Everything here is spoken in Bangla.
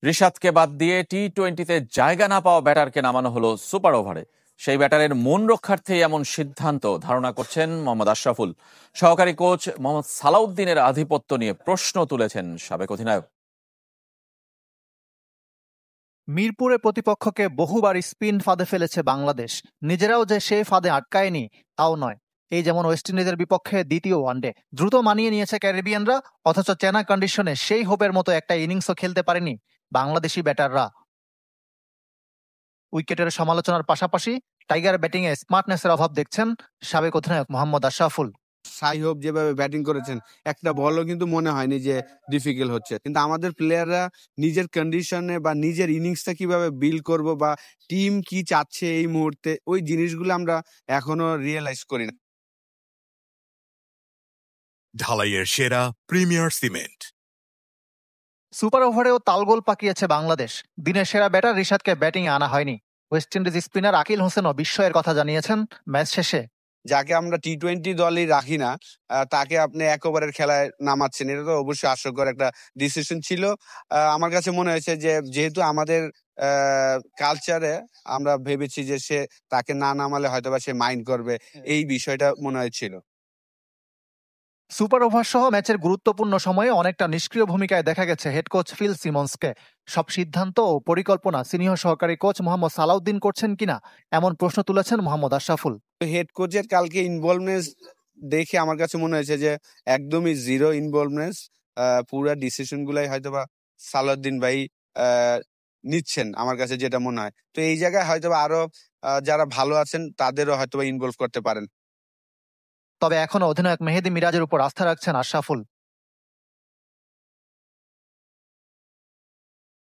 রিশাদকে বাদ দিয়ে টি-20তে জায়গা না পাওয়া ব্যাটারকে নামানো হলো সুপার ওভারে। সেই ব্যাটারের মন রক্ষার্থেই এমন সিদ্ধান্ত ধারণা করছেন মোহাম্মদ আশরাফুল। সহকারী কোচ মোহাম্মদ সালাউদ্দিনের আধিপত্য নিয়ে প্রশ্ন তুলেছেন সাবেক অধিনায়ক। মিরপুরে প্রতিপক্ষকে বহুবার স্পিন ফাঁদে ফেলেছে বাংলাদেশ, নিজেরাও যে সেই ফাঁদে আটকায়নি তাও নয়। এই যেমন ওয়েস্ট ইন্ডিজের বিপক্ষে দ্বিতীয় ওয়ানডে দ্রুত মানিয়ে নিয়েছে ক্যারিবিয়ানরা, অথচ চেনা কন্ডিশনে সেই হোপের মতো একটা ইনিংসও খেলতে পারেনি বাংলাদেশি ব্যাটাররা। উইকেটের সমালোচনার পাশাপাশি টাইগার ব্যাটিংয়ে স্মার্টনেসের অভাব দেখছেন সাবেক অধিনায়ক মোহাম্মদ আশরাফুল। সাই হোপ যেভাবে ব্যাটিং করেছেন, একটা বলও কিন্তু মনে হয়নি যে ডিফিকাল্ট হচ্ছে, কিন্তু আমাদের প্লেয়াররা নিজের কন্ডিশনে বা নিজের ইনিংসটা কিভাবে বিল্ড করব বা টিম কি চাচ্ছে এই মুহূর্তে, ওই জিনিসগুলো আমরা এখনো রিয়েলাইজ করি না। ঢালাইয়ের সেরা প্রিমিয়ার সিমেন্ট। সুপার ওভারেও তালগোল পাকিয়েছে বাংলাদেশ। দিনের সেরা ব্যাটার রিশাদকে ব্যাটিংয়ে আনা হয়নি। ওয়েস্ট ইন্ডিজ স্পিনার আকিল হোসেনও বিস্ময়ের কথা জানিয়েছেন ম্যাচ শেষে। যাকে আমরা টি-20 দলই রাখি না, তাকে আপনি এক ওভারের খেলায় নামাচ্ছেন, এটা তো অবশ্যই হাস্যকর একটা ডিসিশন ছিল। আমার কাছে মনে হয়েছে যে যেহেতু আমাদের কালচারে আমরা ভেবেছি যে সে তাকে না নামালে হয়তোবা সে মাইন্ড করবে, এই বিষয়টা মনে হয়েছিল। সুপার ওভার সহ ম্যাচের গুরুত্বপূর্ণ সময়ে অনেকটা নিষ্ক্রিয় ভূমিকায় দেখা গেছে হেড কোচ ফিল সিমন্সকে। সব সিদ্ধান্ত ও পরিকল্পনা সিনিয়র সহকারী কোচ মোহাম্মদ সালাউদ্দিন করছেন কিনা, এমন প্রশ্ন তুলেছেন মোহাম্মদ আশরাফুল। হেড কোচের কালকে ইনভলভনেস দেখে আমার কাছে মনে হয়েছে যে একদমই জিরো ইনভলভনেস। পুরা ডিসিশন গুলাই হয়তোবা সালাউদ্দিন ভাই নিচ্ছেন, আমার কাছে যেটা মনে হয়। তো এই জায়গায় হয়তোবা আরো যারা ভালো আছেন তাদেরও হয়তোবা ইনভলভ করতে পারেন। তবে এখনো অধিনায়ক মেহেদী মিরাজের উপর আস্থা রাখছেন আশরাফুল।